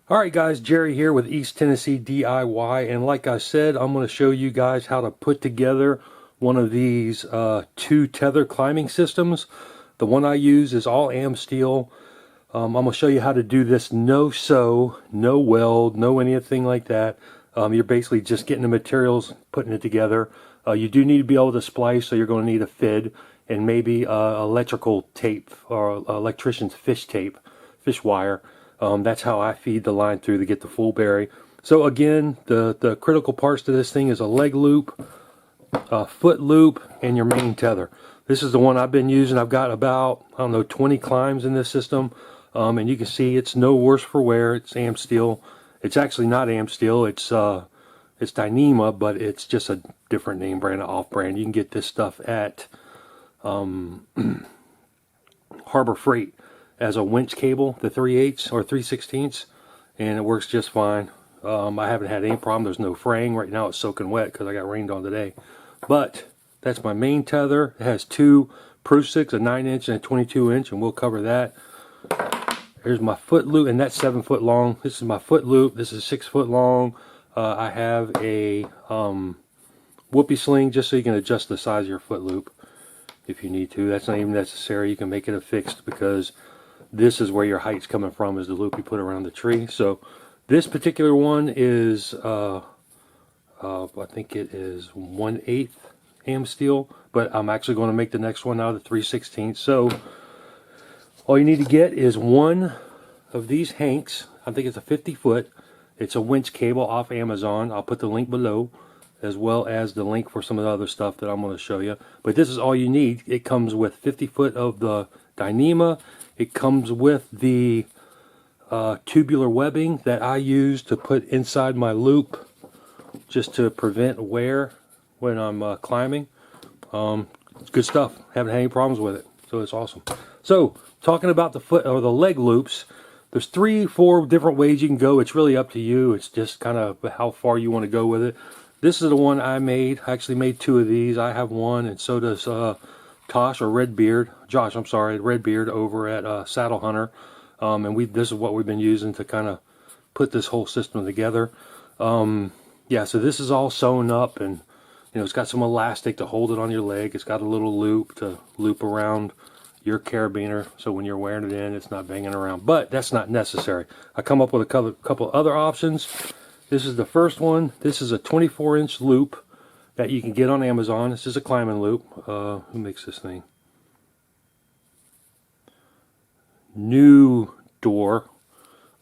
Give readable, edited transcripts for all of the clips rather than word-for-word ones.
Alright guys, Jerry here with East Tennessee DIY, and like I said, I'm going to show you guys how to put together one of these two tether climbing systems. The one I use is all AM steel. I'm going to show you how to do this no sew, no weld, no anything like that. You're basically just getting the materials, putting it together. You do need to be able to splice, so you're going to need a FID and maybe electrical tape or electrician's fish tape, fish wire. That's how I feed the line through to get the full berry. So again, the critical parts to this thing is a leg loop, a foot loop, and your main tether. This is the one I've been using. I've got about, I don't know, 20 climbs in this system. And you can see it's no worse for wear. It's AM steel. It's actually not AM steel. It's Dyneema, but it's just a different name brand, off brand. You can get this stuff at Harbor Freight as a winch cable, the 3/8 or 3/16, and it works just fine. I haven't had any problem. There's no fraying. Right now it's soaking wet because I got rained on today. But that's my main tether. It has two Prussiks, a 9-inch and a 22-inch, and we'll cover that. Here's my foot loop, and that's 7 foot long. This is my foot loop. This is 6 foot long. I have a whoopee sling just so you can adjust the size of your foot loop if you need to. That's not even necessary. You can make it a fixed because this is where your height's coming from, is the loop you put around the tree. So this particular one is I think it is 1/8 AM steel, but I'm actually going to make the next one out of the 3/16. So all you need to get is one of these hanks. I think it's a 50 foot. It's a winch cable off Amazon. I'll put the link below, as well as the link for some of the other stuff that I'm going to show you. But this is all you need. It comes with 50 foot of the Dyneema. It comes with the tubular webbing that I use to put inside my loop just to prevent wear when I'm climbing. It's good stuff. Haven't had any problems with it, so it's awesome. So talking about the foot or the leg loops, there's 3-4 different ways you can go. It's really up to you. It's just kind of how far you want to go with it. This is the one I made. I actually made 2 of these. I have one, and so does Josh I'm sorry, Redbeard over at Saddle Hunter. And this is what we've been using to kind of put this whole system together. Yeah, so this is all sewn up, and it's got some elastic to hold it on your leg. It's got a little loop to loop around your carabiner, so when you're wearing it in, it's not banging around. But that's not necessary. I come up with a couple other options. This is the first one. This is a 24-inch loop that you can get on Amazon. This is a climbing loop. Who makes this thing? New Door.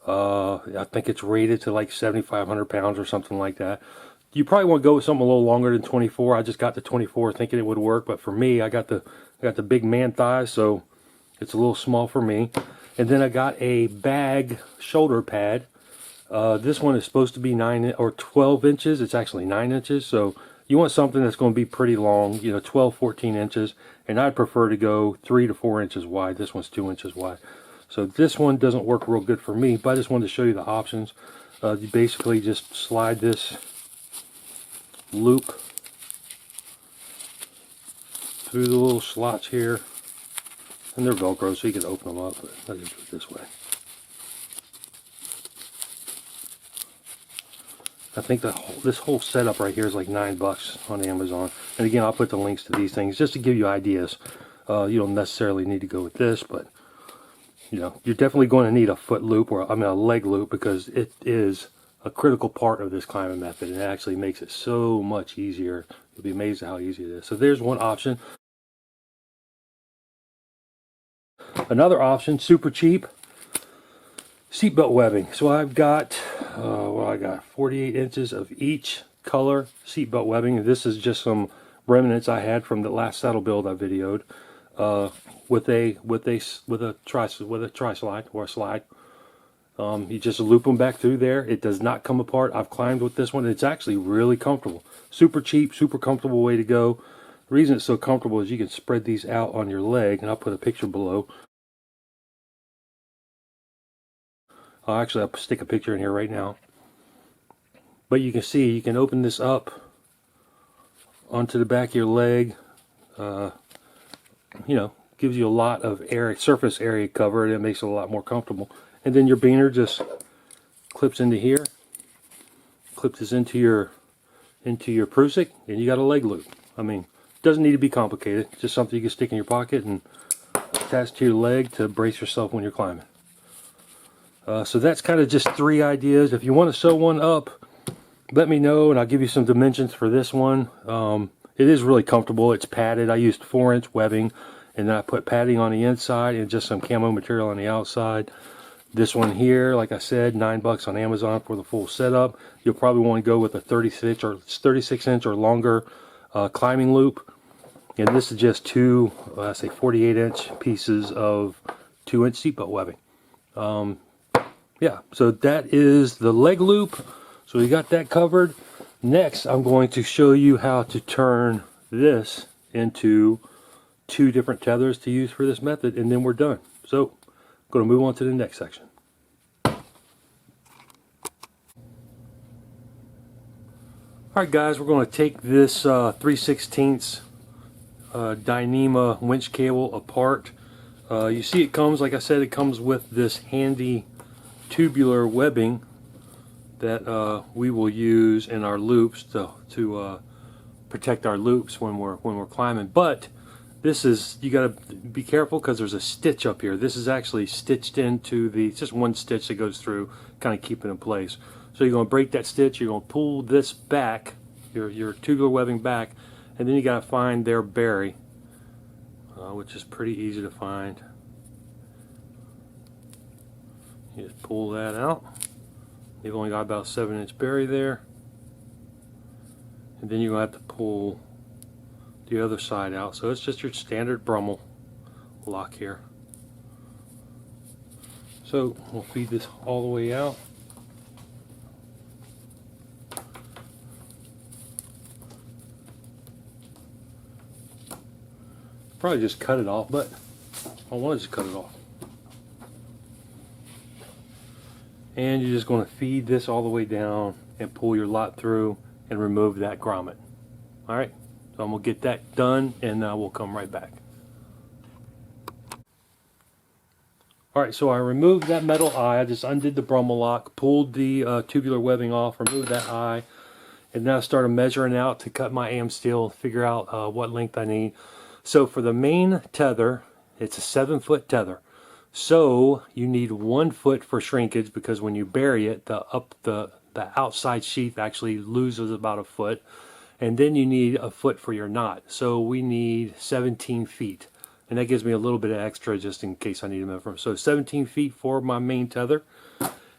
I think it's rated to like 7,500 pounds or something like that. You probably want to go with something a little longer than 24. I just got the 24 thinking it would work, but for me, I got the big man thighs, so it's a little small for me. And then I got a bag shoulder pad. This one is supposed to be 9 or 12 inches. It's actually 9 inches, so you want something that's going to be pretty long, 12, 14 inches. And I'd prefer to go 3 to 4 inches wide. This one's 2 inches wide. So this one doesn't work real good for me, but I just wanted to show you the options. You basically just slide this loop through the little slots here, and they're Velcro, so you can open them up, but I'll just do it this way. I think this whole setup right here is like $9 on Amazon. And again, I'll put the links to these things just to give you ideas. You don't necessarily need to go with this, but you're definitely going to need a foot loop, or a leg loop, because it is a critical part of this climbing method, and it actually makes it so much easier. You'll be amazed at how easy it is. So there's one option. Another option, super cheap, seatbelt webbing. So I've got 48 inches of each color seatbelt webbing. This is just some remnants I had from the last saddle build I videoed with a tri-slide or a slide. You just loop them back through there. It does not come apart. I've climbed with this one. It's actually really comfortable. Super cheap, super comfortable way to go. The reason it's so comfortable is you can spread these out on your leg, and I'll put a picture below. I'll stick a picture in here right now. But you can see, you can open this up onto the back of your leg. Gives you a lot of surface area cover, and it makes it a lot more comfortable. And then your beaner just clips into here, clip this into your Prussik, and you got a leg loop. I mean, doesn't need to be complicated, just something you can stick in your pocket and attach to your leg to brace yourself when you're climbing. So that's kind of just 3 ideas. If you want to sew one up, let me know and I'll give you some dimensions for this one. It is really comfortable. It's padded. I used 4-inch webbing, and then I put padding on the inside and just some camo material on the outside. This one here, like I said, $9 on Amazon for the full setup. You'll probably want to go with a 36-inch or longer climbing loop. And this is just 2, say 48-inch pieces of 2-inch seatbelt webbing. Yeah, so that is the leg loop. So we got that covered. Next, I'm going to show you how to turn this into 2 different tethers to use for this method, and then we're done. So, I'm going to move on to the next section. Alright guys, we're going to take this 3/16 Dyneema winch cable apart. You see it comes, like I said, it comes with this handy tubular webbing that we will use in our loops to protect our loops when we're climbing. But this is, you got to be careful because there's a stitch up here. This is actually stitched into the, it's just one stitch that goes through, kind of keep it in place. So you're going to break that stitch, you're going to pull this back, your tubular webbing back, and then you got to find their berry, which is pretty easy to find. You just pull that out. You've only got about a 7-inch berry there. And then you're going to have to pull the other side out. So it's just your standard Brummel lock here. So we'll feed this all the way out. Probably just cut it off, but I want to just cut it off. And you're just going to feed this all the way down and pull your lot through and remove that grommet. Alright, so I'm going to get that done and we'll come right back. Alright, so I removed that metal eye. I just undid the Brummel lock, pulled the tubular webbing off, removed that eye, and now I started measuring out to cut my AM steel, figure out what length I need. So for the main tether, it's a 7-foot tether. So you need 1 foot for shrinkage because when you bury it, the outside sheath actually loses about a foot, and then you need a foot for your knot. So we need 17 feet, and that gives me a little bit of extra just in case I need to measure. So 17 feet for my main tether,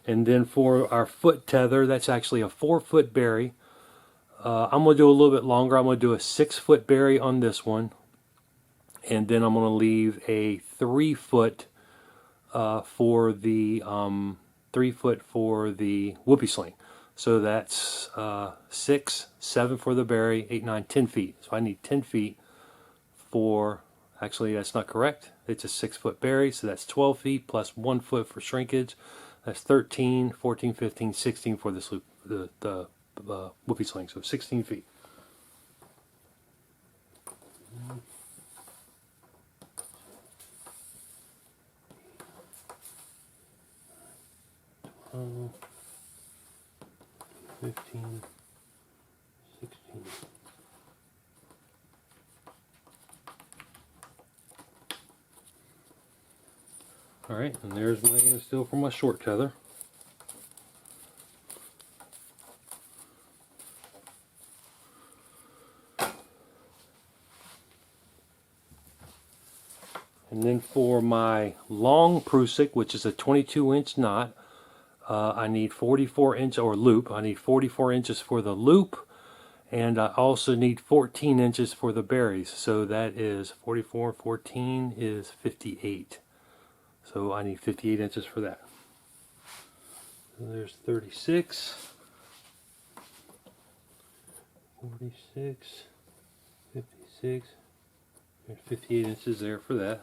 and then for our foot tether, that's actually a 4-foot bury. I'm going to do a little bit longer. I'm going to do a 6-foot bury on this one, and then I'm going to leave a 3-foot for the 3-foot for the whoopee sling. So that's 6, 7 for the bury, 8, 9, 10 feet. So I need 10 feet for, actually that's not correct. It's a 6-foot bury, so that's 12 feet plus 1 foot for shrinkage. That's 13, 14, 15, 16 for this loop, the whoopee sling. So 16 feet. Uh, 15, 16. Alright, and there's my AM steel for my short tether. And then for my long Prussik, which is a 22-inch knot, I need 44 inch or loop. I need 44 inches for the loop, and I also need 14 inches for the berries. So that is 44, 14 is 58. So I need 58 inches for that. So there's 36, 46, 56, there's 58 inches there for that.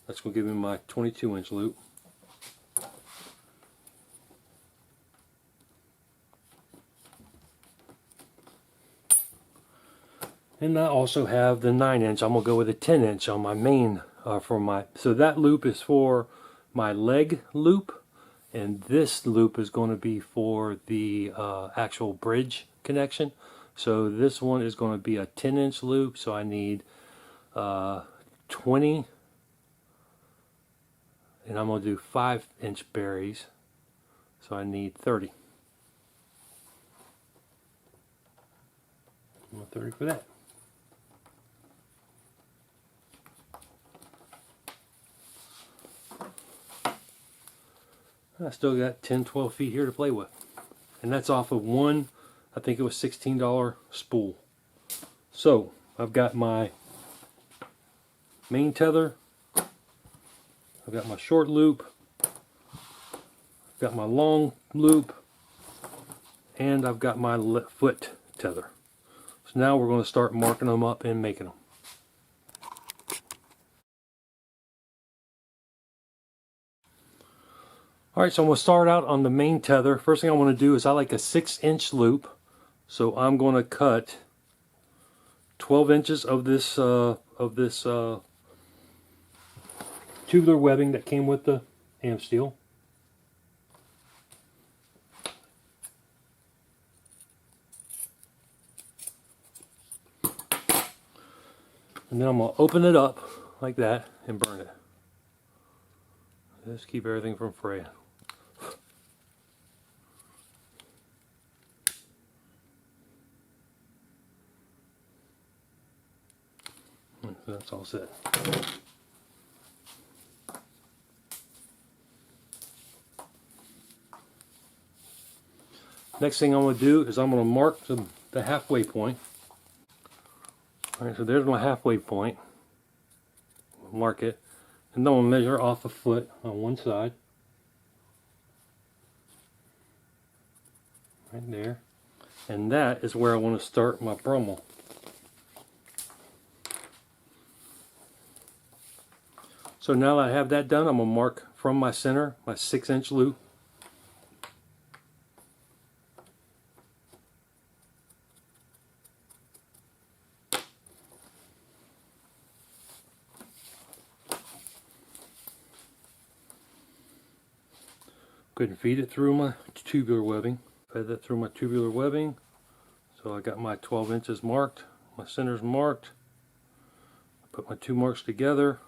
That's going to give me my 22-inch loop. And I also have the 9-inch. I'm going to go with a 10-inch on my main, so that loop is for my leg loop, and this loop is going to be for the actual bridge connection. So this one is going to be a 10-inch loop, so I need 20, and I'm going to do 5-inch berries, so I need 30. I'm going 30 for that. I still got 10-12 feet here to play with, and that's off of one, I think it was $16 spool. So I've got my main tether, I've got my short loop, I've got my long loop, and I've got my foot tether. So now we're going to start marking them up and making them. Alright, so I'm going to start out on the main tether. First thing I want to do is I like a 6-inch loop. So I'm going to cut 12 inches of this tubular webbing that came with the ham steel. And then I'm going to open it up like that and burn it. Just keep everything from fraying. So that's all set. Next thing I'm going to do is I'm going to mark the halfway point. Alright, so there's my halfway point. Mark it. And then I'll measure off a foot on one side. Right there. And that is where I want to start my Brummel. So now that I have that done, I'm going to mark from my center, my 6-inch loop. Go ahead and feed it through my tubular webbing. Fed that through my tubular webbing. So I got my 12 inches marked, my center's marked. Put my two marks together.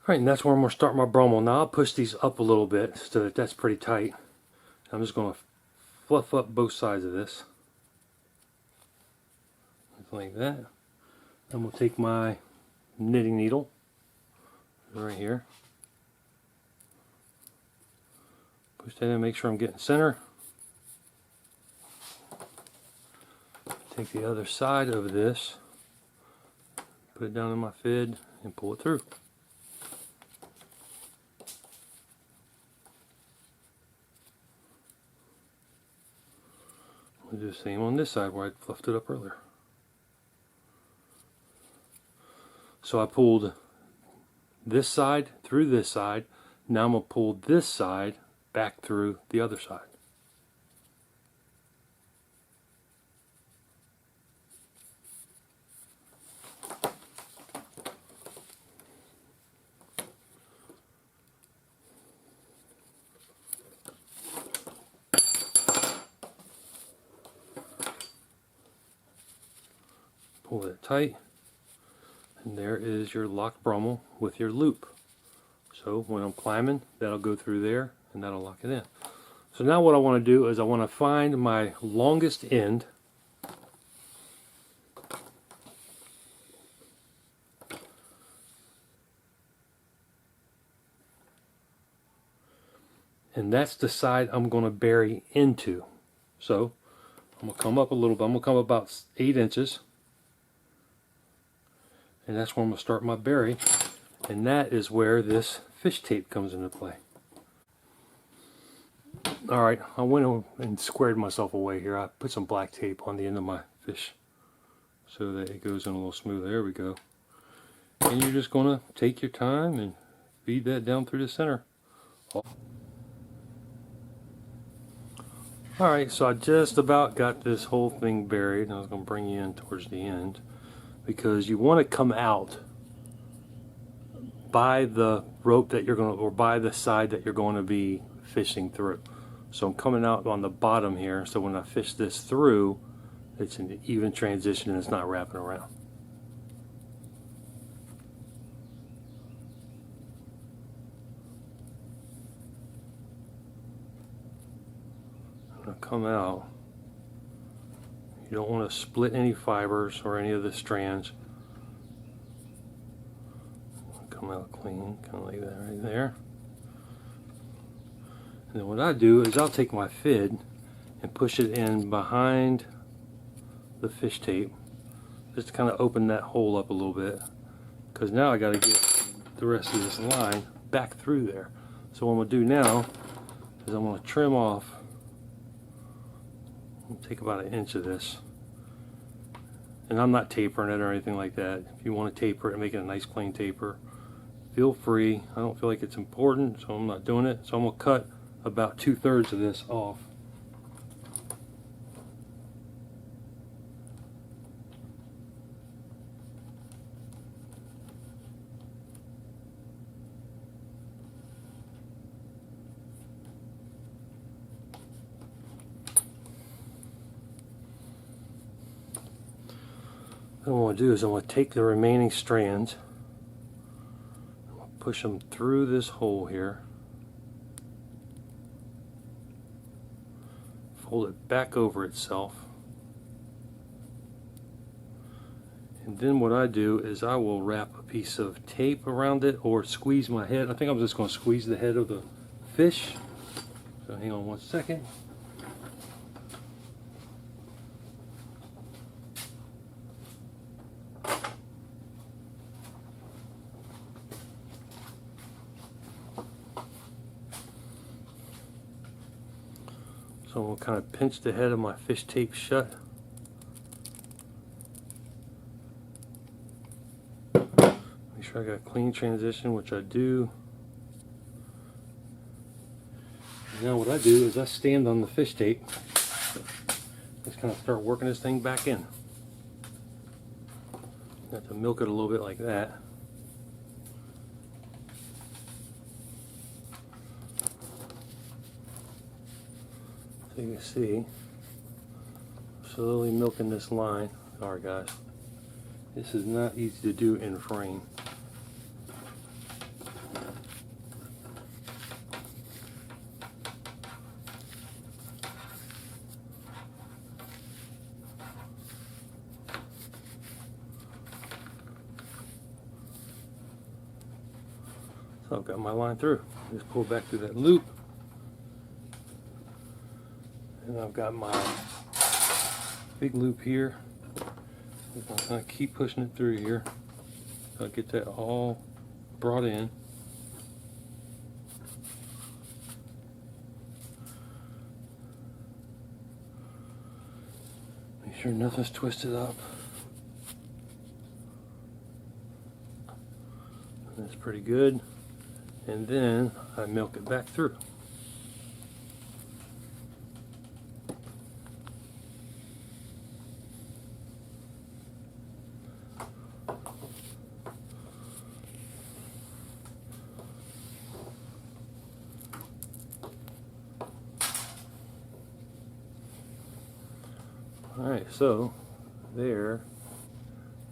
Alright, and that's where I'm going to start my Brummel. Now I'll push these up a little bit so that that's pretty tight. I'm just going to fluff up both sides of this. Like that. Then we'll take my knitting needle right here. Push that in, make sure I'm getting center. Take the other side of this, put it down in my fid, and pull it through. We'll do the same on this side where I fluffed it up earlier. So I pulled this side through this side. Now I'm going to pull this side back through the other side. Pull it tight, and there is your locked Brummel with your loop. So when I'm climbing, that'll go through there and that'll lock it in. So now what I want to do is I want to find my longest end, and that's the side I'm going to bury into. So I'm going to come up a little bit. I'm going to come about 8 inches. And that's where I'm going to start my bury. And that is where this fish tape comes into play. Alright, I went and squared myself away here. I put some black tape on the end of my fish so that it goes in a little smoother. There we go. And you're just going to take your time and feed that down through the center. Alright, so I just about got this whole thing buried. I was going to bring you in towards the end, because you want to come out by the rope that you're going to, or by the side that you're going to be fishing through. So I'm coming out on the bottom here, so when I fish this through, it's an even transition and it's not wrapping around. I'm going to come out. You don't want to split any fibers or any of the strands. Come out clean, kind of like that right there. And then what I do is I'll take my fid and push it in behind the fish tape, just to kind of open that hole up a little bit, because now I got to get the rest of this line back through there. So what I'm going to do now is I'm going to trim off. I'll take about 1 inch of this, and I'm not tapering it or anything like that. If you want to taper it and make it a nice plain taper, feel free. I don't feel like it's important, so I'm not doing it. So I'm going to cut about 2/3 of this off. What I'm going to do is I'm going to take the remaining strands, I'm going to push them through this hole here, fold it back over itself, and then what I do is I will wrap a piece of tape around it or squeeze my head. I think I'm just going to squeeze the head of the fish. So hang on 1 second. So I'm going to kind of pinch the head of my fish tape shut. Make sure I got a clean transition, which I do. And now what I do is I stand on the fish tape. Just kind of start working this thing back in. Got to milk it a little bit like that. So you can see, slowly milking this line. Alright guys, this is not easy to do in frame. So I've got my line through. Just pull back through that loop. And I've got my big loop here. I'm going to keep pushing it through here. I'll get that all brought in. Make sure nothing's twisted up. That's pretty good. And then I milk it back through. Alright, so there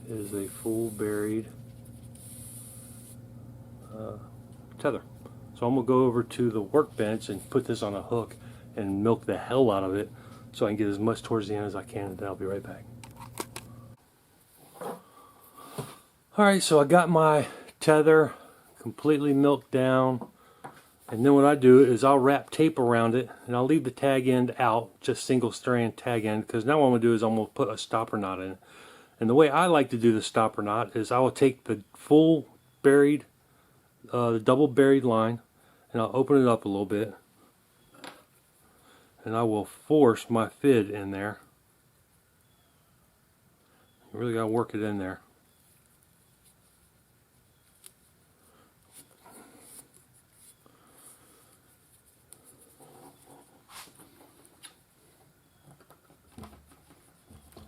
is a full buried tether. So I'm going to go over to the workbench and put this on a hook and milk the hell out of it so I can get as much towards the end as I can, and then I'll be right back. Alright, so I got my tether completely milked down, and then what I do is I'll wrap tape around it and I'll leave the tag end out, just single strand tag end, because now what I'm going to do is I'm going to put a stopper knot in it. And the way I like to do the stopper knot is I will take the full buried, the double buried line, and I'll open it up a little bit, and I will force my fid in there. You really got to work it in there.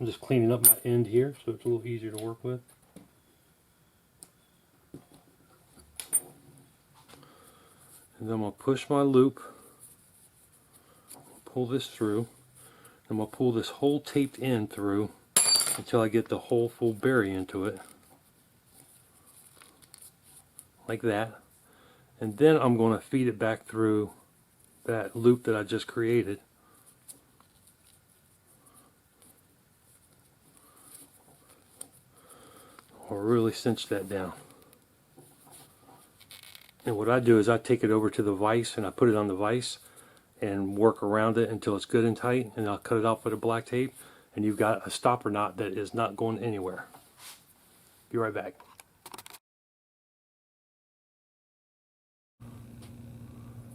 I'm just cleaning up my end here so it's a little easier to work with. And then I'm going to push my loop, pull this through. I'm going to pull this whole taped end through until I get the whole full bury into it. Like that. And then I'm going to feed it back through that loop that I just created. Or really cinch that down. And what I do is I take it over to the vise and I put it on the vise and work around it until it's good and tight, and I'll cut it off with a black tape, and you've got a stopper knot that is not going anywhere. Be right back.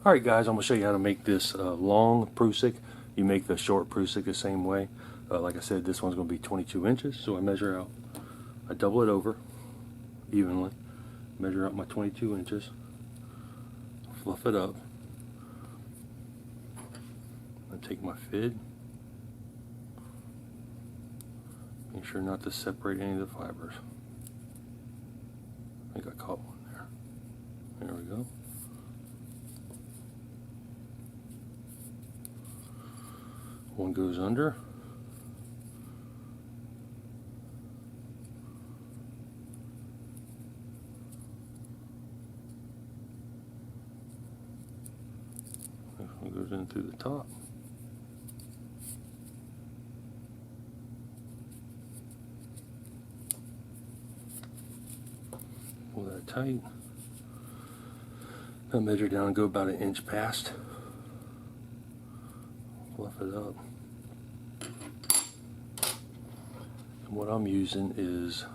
Alright guys, I'm going to show you how to make this long Prussik. You make the short Prussik the same way. Like I said, this one's going to be 22 inches, so I measure out. I double it over evenly, measure out my 22 inches, fluff it up. I take my fid, make sure not to separate any of the fibers. I think I caught one there. There we go. One goes under. This one goes in through the top. Pull that tight. Now measure down and go about 1 inch past. Fluff it up. And what I'm using is,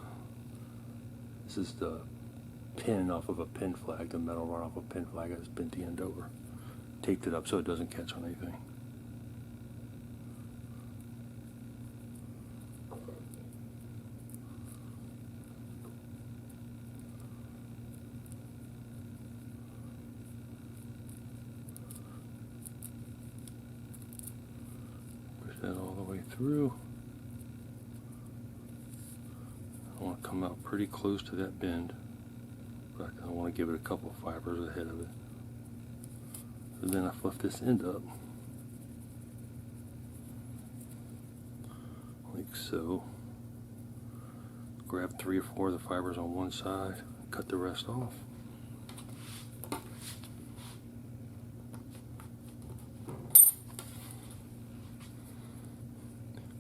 this is the pin off of a pin flag, the metal rod off a pin flag. I just bent the end over. Taped it up so it doesn't catch on anything. Push that all the way through. I want to come out pretty close to that bend, but I want to give it a couple of fibers ahead of it. And then I fluff this end up, like so. Grab 3 or 4 of the fibers on one side, cut the rest off.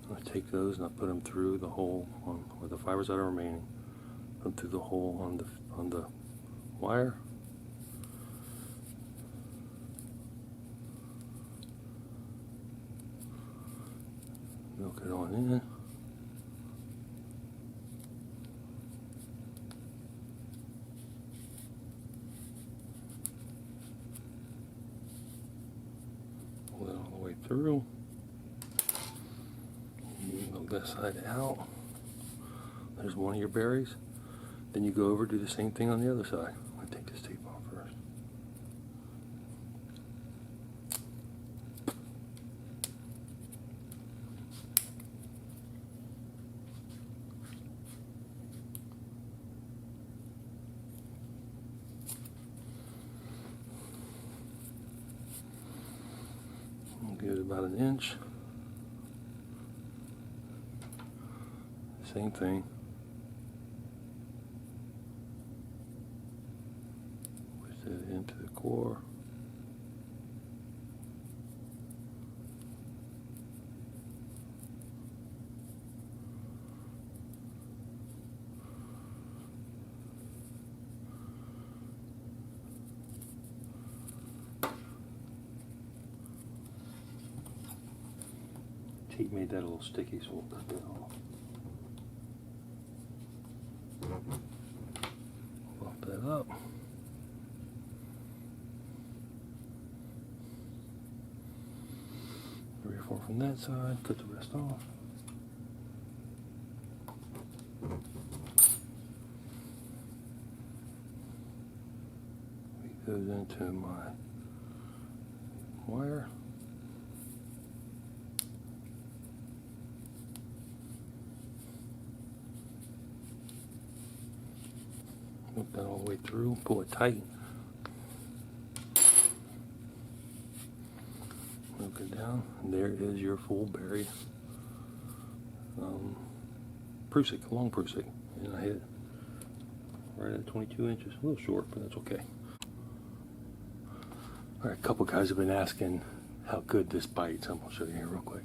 I take those and I put them through the hole on, or the fibers that are remaining. Put them through the hole on the wire. Milk it on in. Pull that all the way through. Milk that side out. There's one of your berries. Then you go over, do the same thing on the other side. I'm going to take this tape off first. Give it about 1 inch. Same thing. Push that into the core. Tape made that a little sticky, so we'll cut that off. Fluff that up. Three or 4 from that side, cut the rest off. It goes into my wire. Look that all the way through, pull it tight. down, and there is your full buried Prussik, long Prussik. And I hit it right at 22 inches. A little short, but that's okay. Alright, a couple guys have been asking how good this bites. I'm going to show you here real quick.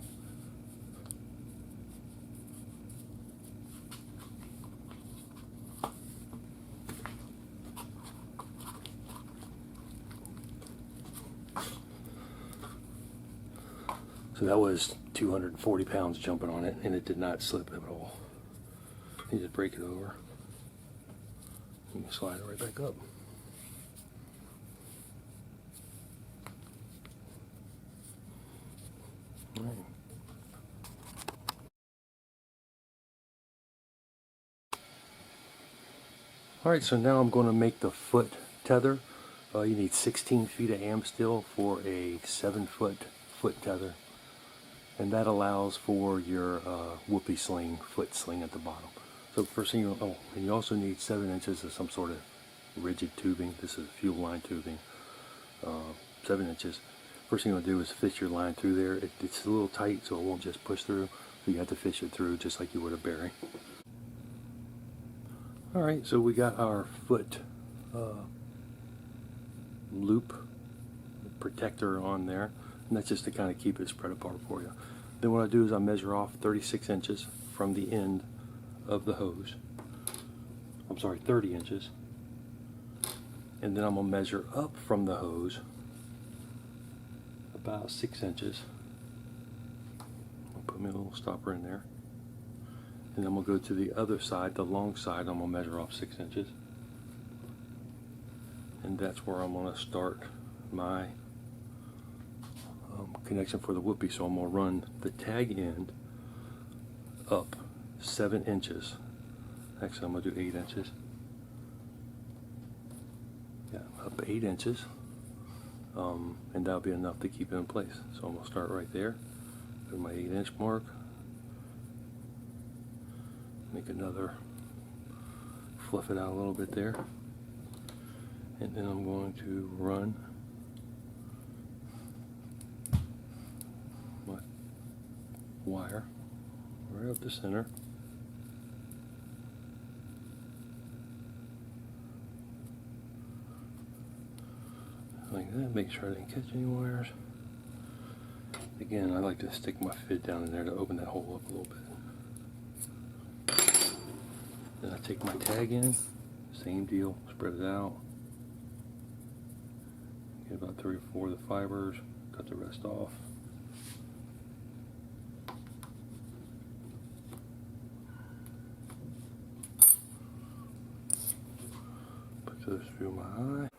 So that was 240 pounds jumping on it, and it did not slip at all. You just break it over. You can slide it right back up. All right. Alright, so now I'm going to make the foot tether. You need 16 feet of am steel for a 7-foot foot tether. And that allows for your whoopee sling, foot sling at the bottom. So first thing and you also need 7 inches of some sort of rigid tubing. This is fuel line tubing, 7 inches. First thing you'll do is fish your line through there. It's a little tight, so it won't just push through. So you have to fish it through just like you would a bearing. Alright, so we got our foot loop protector on there, and that's just to kind of keep it spread apart for you. Then what I do is I measure off 36 inches from the end of the hose. I'm sorry, 30 inches. And then I'm going to measure up from the hose about 6 inches. I'll put me a little stopper in there. And then we'll go to the other side, the long side. I'm going to measure off 6 inches. And that's where I'm going to start my connection for the whoopee. So I'm going to run the tag end up 7 inches. Actually, I'm going to do 8 inches. Yeah, up 8 inches. And that'll be enough to keep it in place. So I'm going to start right there. Go to my 8-inch mark. Make another, fluff it out a little bit there, and then I'm going to run my wire right up the center, like that. Make sure I didn't catch any wires. Again, I like to stick my fid down in there to open that hole up a little bit. Then I take my tag in, same deal, spread it out, get about 3 or 4 of the fibers, cut the rest off. Put those through my eye.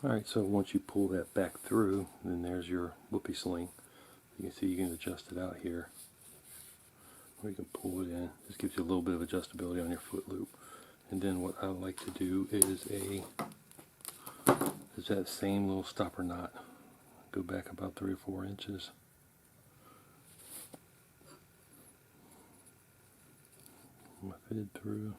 Alright, so once you pull that back through, then there's your whoopee sling. You can see you can adjust it out here. Or you can pull it in. This gives you a little bit of adjustability on your foot loop. And then what I like to do is that same little stopper knot. Go back about 3 or 4 inches. My fitted through.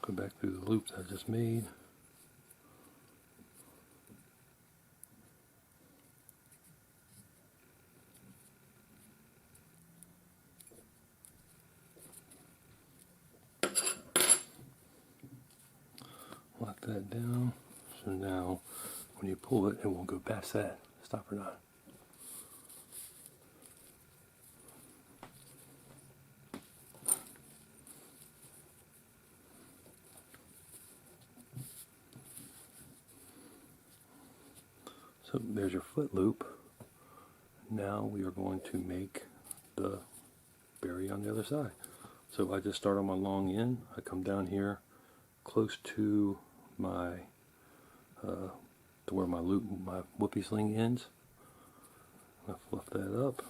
Go back through the loops I just made. Lock that down. So now when you pull it, it won't go past that stopper knot. So there's your foot loop. Now we are going to make the berry on the other side. So I just start on my long end. I come down here close to my to where my whoopee sling ends. I fluff that up.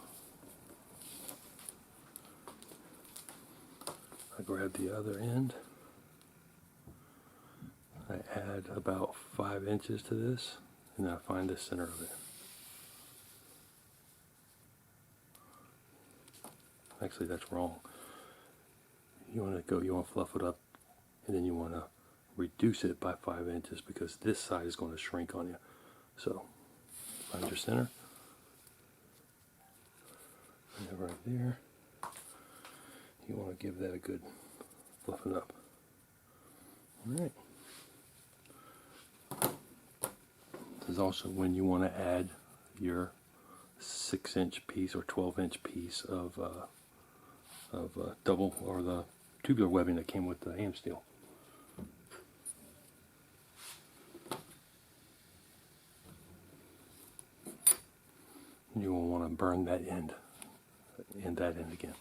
I grab the other end. I add about 5 inches to this. And then I find the center of it. Actually, that's wrong. You want to fluff it up, and then you want to reduce it by 5 inches because this side is going to shrink on you. So, find your center. And right there. You want to give that a good fluffing up. Alright. This is also when you want to add your 6-inch piece or 12-inch piece of double or the tubular webbing that came with the AM steel. You will want to burn that end and that end again.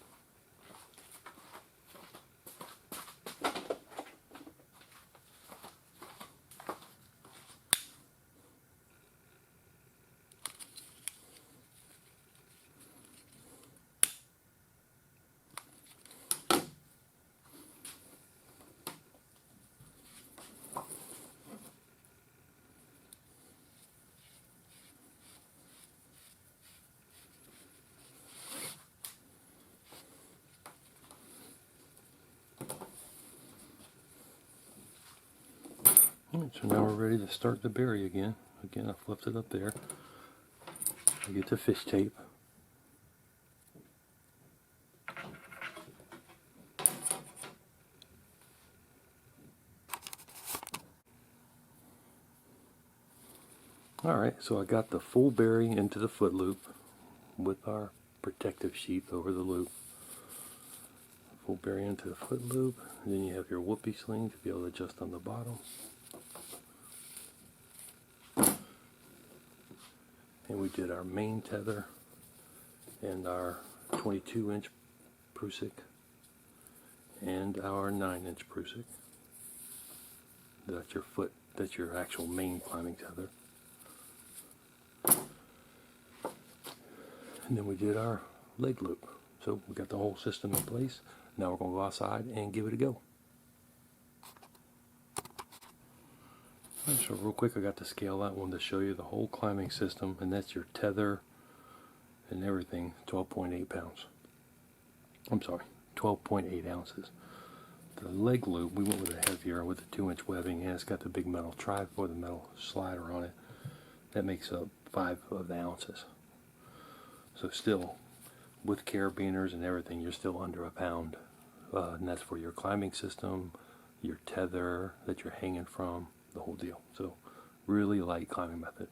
Alright, so now we're ready to start the berry again. Again, I flipped it up there. I get the fish tape. Alright, so I got the full berry into the foot loop with our protective sheath over the loop. Full berry into the foot loop, and then you have your whoopee sling to be able to adjust on the bottom. And we did our main tether and our 22-inch Prussik and our 9-inch Prussik. That's your foot, that's your actual main climbing tether. And then we did our leg loop. So we got the whole system in place. Now we're going to go outside and give it a go. So real quick, I got to scale that one to show you the whole climbing system, and that's your tether and everything, 12.8 pounds. I'm sorry, 12.8 ounces. The leg loop, we went with a heavier with the 2-inch webbing, and it's got the big metal tripod, the metal slider on it. That makes up 5 of the ounces. So still, with carabiners and everything, you're still under a pound. And that's for your climbing system, your tether that you're hanging from, the whole deal. So really light climbing method.